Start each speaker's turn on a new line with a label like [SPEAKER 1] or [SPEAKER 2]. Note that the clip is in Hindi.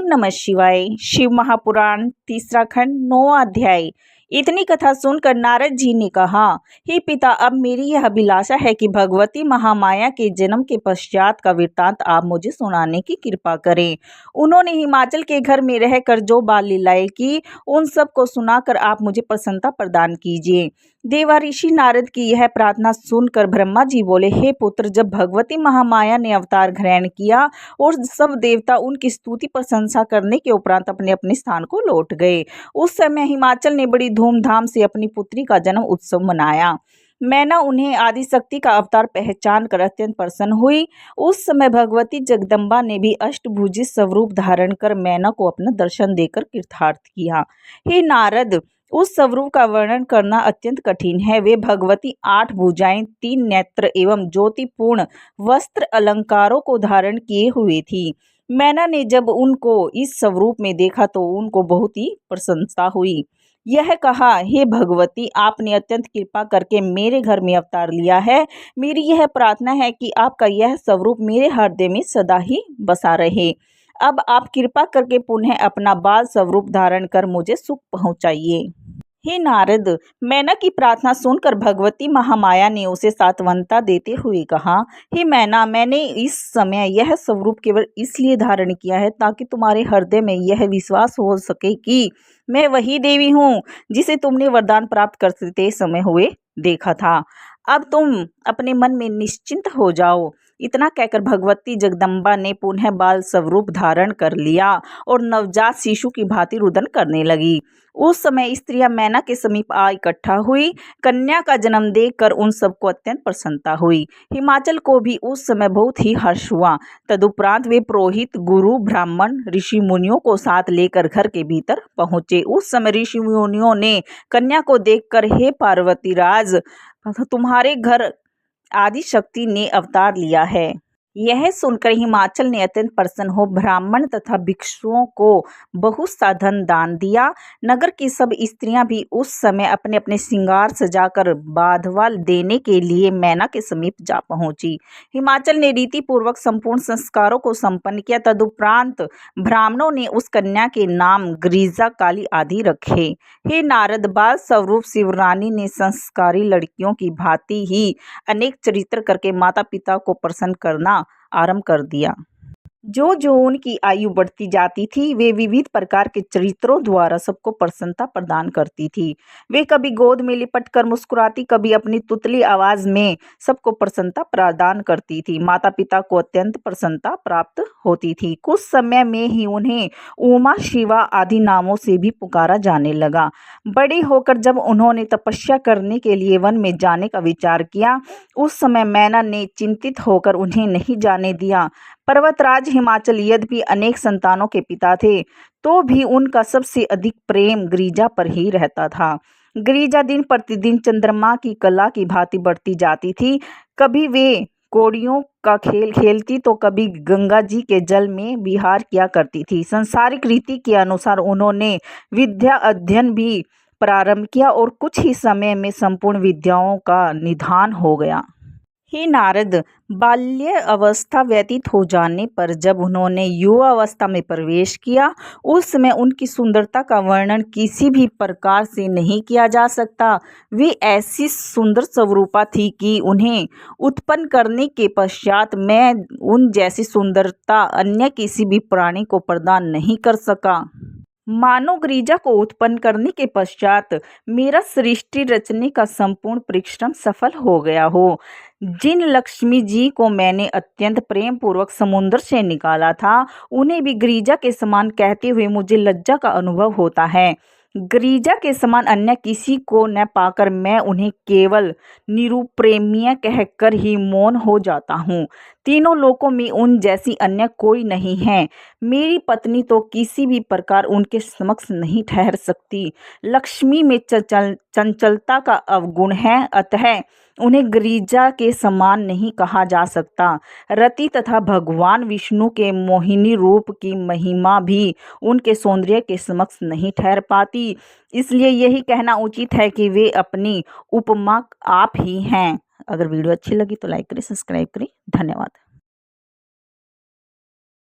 [SPEAKER 1] नमः शिवाय। शिव महापुराण तीसरा खंड 9वां अध्याय। इतनी कथा सुनकर नारद जी ने कहा, हे पिता, अब मेरी यह अभिलाषा है कि भगवती महामाया के जन्म के पश्चात का वृत्तांत आप मुझे सुनाने की कृपा करें। उन्होंने हिमाचल के घर में रहकर जो बाल लीलाएं की, उन सब को सुनाकर आप मुझे प्रसन्नता प्रदान कीजिए। देवाऋषि नारद की यह प्रार्थना सुनकर ब्रह्मा जी बोले, हे पुत्र, जब भगवती महामाया ने अवतार ग्रहण किया और सब देवता उनकी स्तुति प्रशंसा करने के उपरांत अपने अपने स्थान को लौट गए, उस समय हिमाचल ने बड़ी धूमधाम से अपनी पुत्री का जन्म उत्सव मनाया। मैना उन्हें आदिशक्ति का अवतार पहचान कर अत्यंत प्रसन्न हुई। उस समय भगवती जगदम्बा ने भी अष्टभुजी स्वरूप धारण कर मैना को अपना दर्शन देकर कृतार्थ किया। हे नारद, उस स्वरूप का वर्णन करना अत्यंत कठिन है। वे भगवती 8 भुजाएं, 3 नेत्र एवं ज्योतिपूर्ण वस्त्र अलंकारों को धारण किए हुए थी। मैना ने जब उनको इस स्वरूप में देखा तो उनको बहुत ही प्रसन्नता हुई। यह कहा, हे भगवती, आपने अत्यंत कृपा करके मेरे घर में अवतार लिया है। मेरी यह प्रार्थना है कि आपका यह स्वरूप मेरे हृदय में सदा ही बसा रहे। अब आप कृपा करके पुनः अपना बाल स्वरूप धारण कर मुझे सुख पहुँचाइए। हे नारद, मैना की प्रार्थना सुनकर भगवती महामाया ने उसे सांत्वना देते हुए कहा, हे मैना, मैंने इस समय यह स्वरूप केवल इसलिए धारण किया है ताकि तुम्हारे हृदय में यह विश्वास हो सके कि मैं वही देवी हूँ जिसे तुमने वरदान प्राप्त करते समय हुए देखा था। अब तुम अपने मन में निश्चिंत हो जाओ। इतना कहकर भगवती जगदम्बा ने पुनः बाल स्वरूप धारण कर लिया और नवजात शिशु की भांति रुदन करने लगी। उस समय स्त्रियां मैना के समीप आ इकट्ठा हुई। कन्या का जन्म देखकर उन सबको अत्यंत प्रसन्नता हुई। हिमाचल को भी उस समय बहुत ही हर्ष हुआ। तदुपरांत वे पुरोहित, गुरु, ब्राह्मण, ऋषि मुनियों को साथ लेकर घर के भीतर पहुंचे। उस समय ऋषि मुनियों ने कन्या को देखकर, हे पार्वती राज, तुम्हारे घर आदिशक्ति ने अवतार लिया है। यह सुनकर हिमाचल ने अत्यंत प्रसन्न हो ब्राह्मण तथा भिक्षुओं को बहुत सा धन दान दिया। नगर की सब स्त्रियां भी उस समय अपने अपने श्रृंगार सजाकर बाधवा देने के लिए मैना के समीप जा पहुंची। हिमाचल ने रीति पूर्वक संपूर्ण संस्कारों को संपन्न किया। तदुपरांत ब्राह्मणों ने उस कन्या के नाम गिरिजा, काली आदि रखे। हे नारद, बाल स्वरूप शिवरानी ने संस्कारी लड़कियों की भांति ही अनेक चरित्र करके माता पिता को प्रसन्न करना आरंभ कर दिया। जो जो उनकी आयु बढ़ती जाती थी, वे विविध प्रकार के चरित्रों द्वारा सबको प्रसन्नता प्रदान करती थी। वे कभी गोद में लिपट कर मुस्कुराती, कभी अपनी तुतली आवाज में सबको प्रसन्नता प्रदान करती थी। माता पिता को अत्यंत प्रसन्नता प्राप्त होती थी। कुछ समय में ही उन्हें उमा, शिवा आदि नामों से भी पुकारा जाने लगा। बड़े होकर जब उन्होंने तपस्या करने के लिए वन में जाने का विचार किया, उस समय मैना ने चिंतित होकर उन्हें नहीं जाने दिया। पर्वतराज हिमाचल यद्यपि अनेक संतानों के पिता थे, तो भी उनका सबसे अधिक प्रेम गिरिजा पर ही रहता था। गिरिजा दिन प्रतिदिन चंद्रमा की कला की भांति बढ़ती जाती थी। कभी वे कौड़ियों का खेल खेलती तो कभी गंगा जी के जल में विहार किया करती थी। सांसारिक रीति के अनुसार उन्होंने विद्या अध्ययन भी प्रारंभ किया और कुछ ही समय में संपूर्ण विद्याओं का निधान हो गया। हे नारद, बाल्य अवस्था व्यतीत हो जाने पर जब उन्होंने युवा अवस्था में प्रवेश किया, उस समय उनकी सुंदरता का वर्णन किसी भी प्रकार से नहीं किया जा सकता। वे ऐसी सुंदर स्वरूपा थी कि उन्हें उत्पन्न करने के पश्चात मैं उन जैसी सुंदरता अन्य किसी भी प्राणी को प्रदान नहीं कर सका। मानो गिरिजा को उत्पन्न करने के पश्चात मेरा सृष्टि रचने का संपूर्ण परिश्रम सफल हो गया हो। जिन लक्ष्मी जी को मैंने अत्यंत प्रेम पूर्वक समुद्र से निकाला था, उन्हें भी गिरिजा के समान कहते हुए मुझे लज्जा का अनुभव होता है। गिरिजा के समान अन्य किसी को न पाकर मैं उन्हें केवल निरुप्रेमीय कहकर ही मौन हो जाता हूँ। तीनों लोकों में उन जैसी अन्य कोई नहीं है। मेरी पत्नी तो किसी भी प्रकार उनके समक्ष नहीं ठहर सकती। लक्ष्मी में चंचलता का अवगुण है, अतः उन्हें गिरिजा के समान नहीं कहा जा सकता। रति तथा भगवान विष्णु के मोहिनी रूप की महिमा भी उनके सौंदर्य के समक्ष नहीं ठहर पाती। इसलिए यही कहना उचित है कि वे अपनी उपमा आप ही हैं। अगर वीडियो अच्छी लगी तो लाइक करें, सब्सक्राइब करें। धन्यवाद।